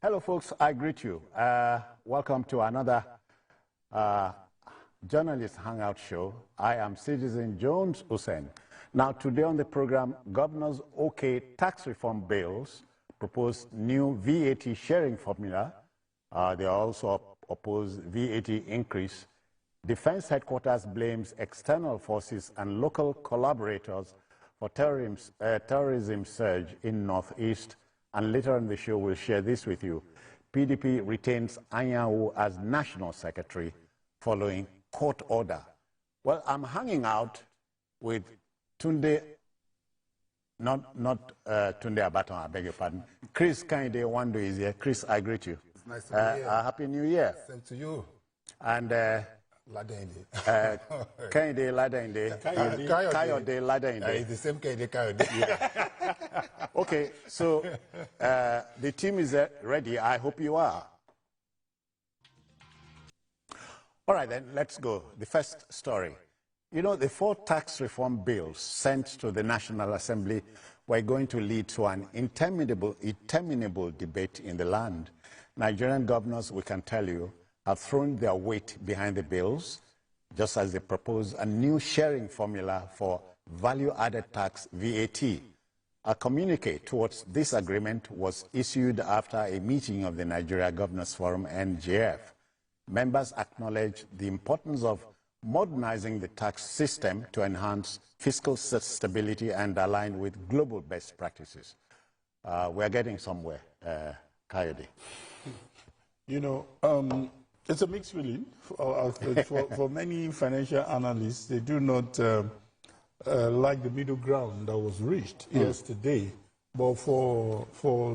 Hello, folks. I greet you. Welcome to another Journalist Hangout show. I am Citizen Jones Hussein. Now, today on the program, governors OK tax reform bills, propose new VAT sharing formula. They also oppose VAT increase. Defense headquarters blames external forces and local collaborators for terrorism surge in Northeast. And later in the show, we'll share this with you. PDP retains Anyanwu as national secretary following court order. Well, I'm hanging out with Tunde, not Tunde Abaton, I beg your pardon. Chris Kinde Wando is here. Chris, I greet you. It's nice to be here. Happy New Year. Same to you. And Ladende. Kinde Ladende. Kayode Ladende. It's the same Kinde Kayode. Okay, so the team is ready. I hope you are. All right, then, let's go. The first story. You know, the 4 tax reform bills sent to the National Assembly were going to lead to an interminable debate in the land. Nigerian governors, we can tell you, have thrown their weight behind the bills, just as they propose a new sharing formula for value-added tax, VAT. A communique towards this agreement was issued after a meeting of the Nigeria Governors Forum, NGF. Members acknowledged the importance of modernizing the tax system to enhance fiscal stability and align with global best practices. We're getting somewhere, Kayode. You know, it's a mixed feeling. For many financial analysts, they do not like the middle ground that was reached yesterday. But for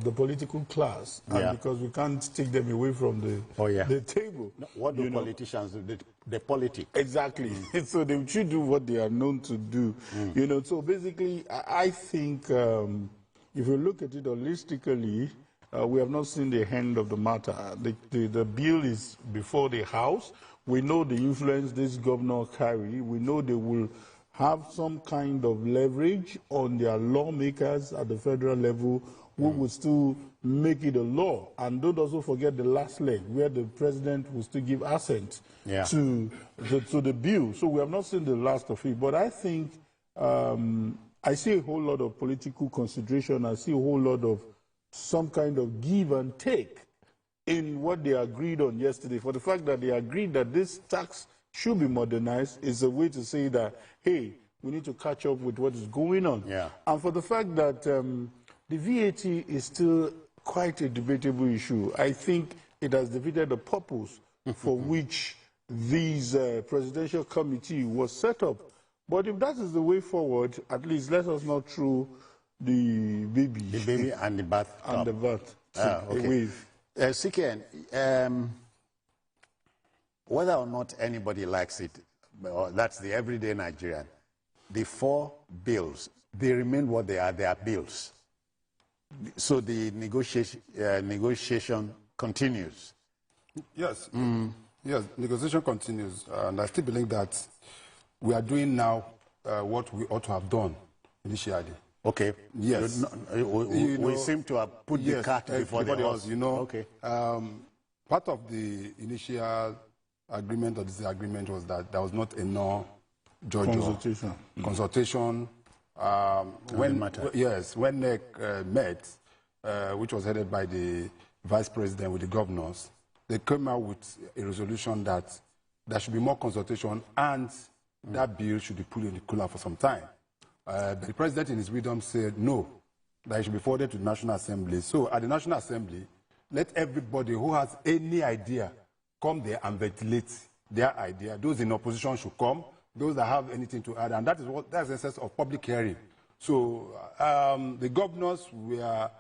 the political class, and because we can't take them away from the table. No, what do politicians do? The politics. Exactly. So they should do what they are known to do. You know, so basically, I think if you look at it holistically, we have not seen the end of the matter. The bill is before the House. We know the influence this governor carry. We know they will have some kind of leverage on their lawmakers at the federal level who will still make it a law. And don't also forget the last leg, where the president will still give assent to the bill. So we have not seen the last of it. But I think I see a whole lot of political consideration. I see a whole lot of some kind of give and take in what they agreed on yesterday. For the fact that they agreed that this tax should be modernized is a way to say that, hey, we need to catch up with what is going on. And for the fact that the VAT is still quite a debatable issue, I think it has defeated the purpose for which this presidential committee was set up. But if that is the way forward, at least let us not throw the baby. The baby and the bath and the bath away. CKN, whether or not anybody likes it, that's the everyday Nigerian, the 4 bills, they remain what they are bills. So the negotiation continues. Yes, yes, negotiation continues. And I still believe that we are doing now what we ought to have done initially. Okay. Yes. We seem to have put the cart before the horse. You know, okay. Part of the initial agreement or disagreement was that there was not enough consultation. When NEC met, which was headed by the vice president with the governors, they came out with a resolution that there should be more consultation and that bill should be put in the cooler for some time. The president in his wisdom said no, that it should be forwarded to the National Assembly. So at the National Assembly, let everybody who has any idea come there and ventilate their idea. Those in opposition should come. Those that have anything to add, and that's the essence of public hearing. So the governors were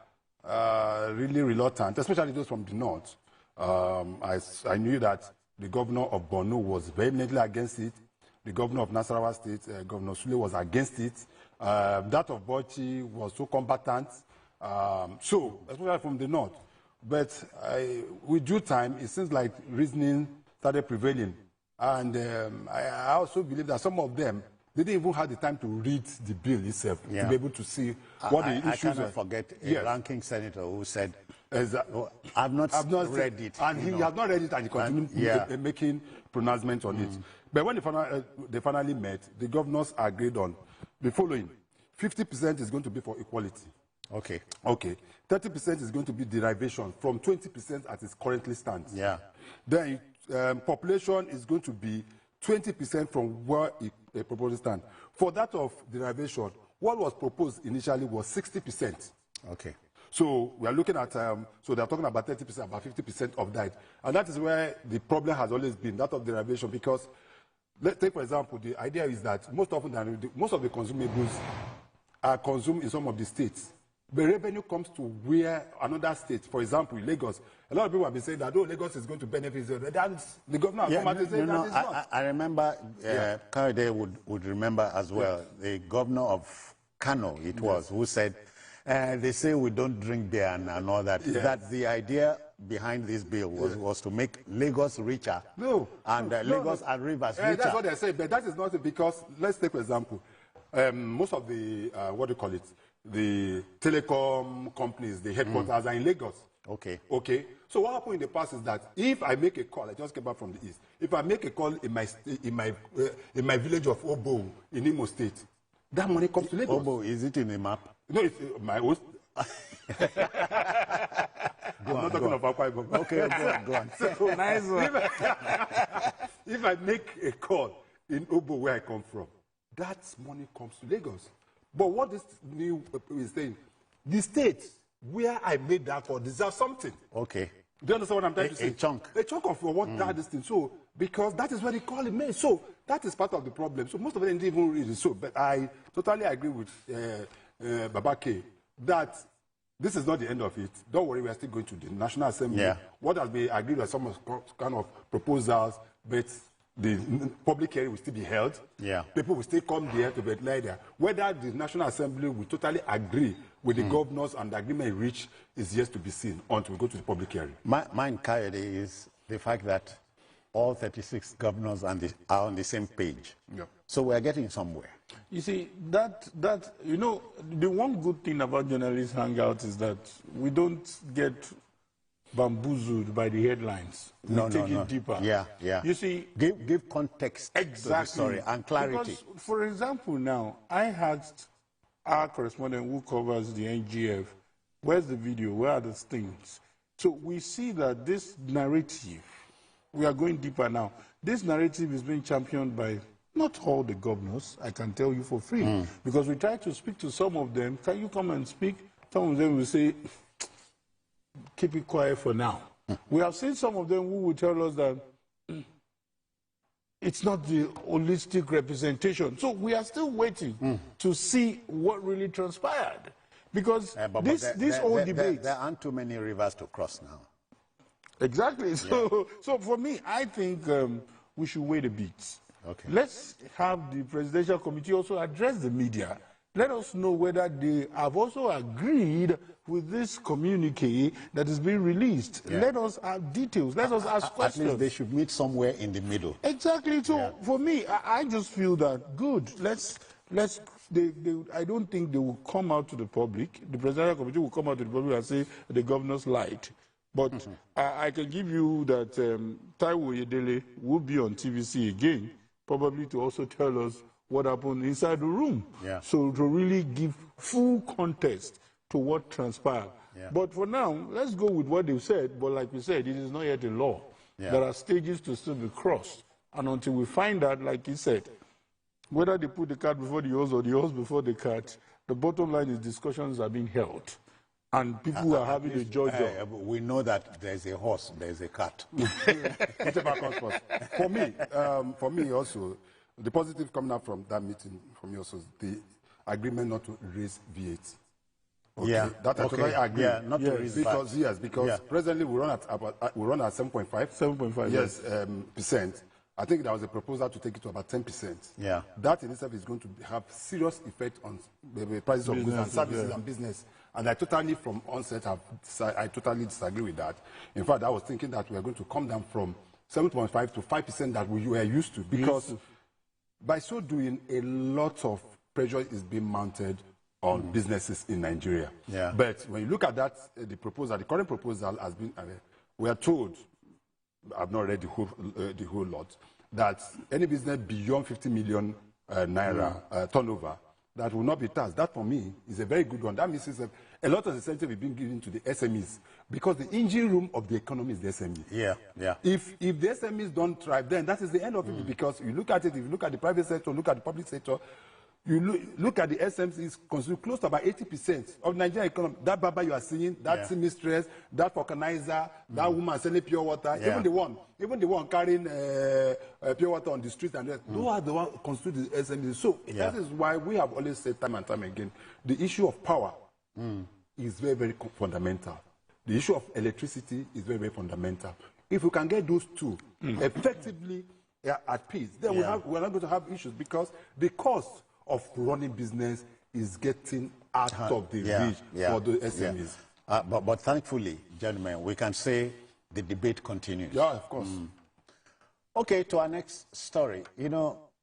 really reluctant, especially those from the north. I knew that the governor of Borno was vehemently against it. The governor of Nasarawa State, Governor Sule, was against it. That of Bauchi was so combatant. So, especially from the north. But with due time, it seems like reasoning started prevailing. And I also believe that some of them didn't even have the time to read the bill itself to be able to see what the issues are. I cannot forget a ranking senator who said, I've not read it. And he has not read it, and he continued making pronouncements on it. But when they finally met, the governors agreed on the following. 50% is going to be for equality. Okay. Okay. 30% is going to be derivation from 20% as it currently stands. Yeah. Then population is going to be 20% from where a proposal stands. For that of derivation, what was proposed initially was 60%. Okay. So we are looking at, so they're talking about 30%, about 50% of that. And that is where the problem has always been, that of derivation, because let's take, for example, the idea is that most of the consumables are consumed in some of the states. The revenue comes to where another state, for example, Lagos. A lot of people have been saying that, oh, Lagos is going to benefit. The governor has come out and said that it's not. I remember, Kayode would remember as well, the governor of Kano, it was, who said, they say we don't drink beer and all that. Yes. That the idea behind this bill was to make Lagos richer. Lagos and rivers richer. That's what they're saying, but that is not because, let's take for example, most of the, what do you call it, the telecom companies, the headquarters are in Lagos. Okay. Okay. So what happened in the past is that if I make a call, I just came back from the east. If I make a call in my village of Obo in Imo State, that money comes to Lagos. Obo, is it in the map? No, it's my host. I'm not talking about Akwa Ibom. Okay, go on. So, nice one. If I make a call in Obo, where I come from, that money comes to Lagos. But what this new is saying, the state where I made that call deserves something. Okay. Do you understand what I'm trying to say? A chunk. A chunk of what that is thing. So, because that is where the call is made. So, that is part of the problem. So, most of them didn't even read it. So, but I totally agree with Babake that this is not the end of it. Don't worry, we are still going to the National Assembly. Yeah. What has been agreed with some kind of proposals, but the public hearing will still be held. Yeah. People will still come there to be there. Whether the National Assembly will totally agree with the governors and the agreement reached is yet to be seen until we go to the public hearing. Mine, Kayode, is the fact that all 36 governors are on the same page. Yeah. So we are getting somewhere. You see, you know, the one good thing about journalist hangouts is that we don't get bamboozled by the headlines. We take it deeper. Yeah, yeah. You see, give context exactly to the story and clarity. Because, for example, now, I asked our correspondent who covers the NGF, where's the video, where are the things? So we see that this narrative, we are going deeper now, this narrative is being championed by not all the governors, I can tell you for free, because we try to speak to some of them. Can you come and speak? Some of them will say, keep it quiet for now. We have seen some of them who will tell us that it's not the holistic representation. So we are still waiting to see what really transpired. Because this whole debate... There aren't too many rivers to cross now. Exactly. So for me, I think we should wait a bit. Okay. Let's have the Presidential Committee also address the media. Let us know whether they have also agreed with this communique that is being released. Yeah. Let us have details. Let us ask questions. At least they should meet somewhere in the middle. Exactly. So for me, I just feel that good. I don't think they will come out to the public. The Presidential Committee will come out to the public and say the governors lied. But I can give you that Taiwo Yedele will be on TVC again, probably to also tell us what happened inside the room. Yeah. So to really give full context to what transpired. Yeah. But for now, let's go with what they've said. But like we said, it is not yet a law. Yeah. There are stages to still be crossed. And until we find out, like he said, whether they put the cart before the horse or the horse before the cart, the bottom line is discussions are being held. And people are having a judge. We know that there's a horse, there's a cart. For me also, the positive coming out from that meeting from you also, the agreement not to raise VAT. Okay. Yeah, that I totally agree. Yeah, not to raise VAT. Because presently we run at 7.5. 7.5. Yes, percent. I think there was a proposal to take it to about 10%. Yeah. That in itself is going to have serious effect on the prices of goods and services and business. And I totally, from onset, I totally disagree with that. In fact, I was thinking that we are going to come down from 7.5 to 5% that we were used to. Because by so doing, a lot of pressure is being mounted on businesses in Nigeria. Yeah. But when you look at that, the current proposal has been, we are told, I've not read the whole lot, that any business beyond 50 million naira turnover, that will not be taxed. That, for me, is a very good one. That means a lot of incentive is being given to the SMEs, because the engine room of the economy is the SME. Yeah, yeah. If the SMEs don't thrive, then that is the end of it, because you look at it, if you look at the private sector, look at the public sector, you look at the SMEs, consume close to about 80% of Nigerian economy. That baba you are seeing, that seamstress, that organizer, that woman selling pure water, even the one carrying pure water on the street, and those are the ones who constitute the SMEs. So that is why we have always said time and time again, the issue of power is very, very fundamental. The issue of electricity is very, very fundamental. If we can get those two effectively at peace, then we're not going to have issues, because the cost of running business is getting out of the reach for the SMEs. But thankfully, gentlemen, we can say the debate continues. Yeah, of course. Okay, to our next story. You know,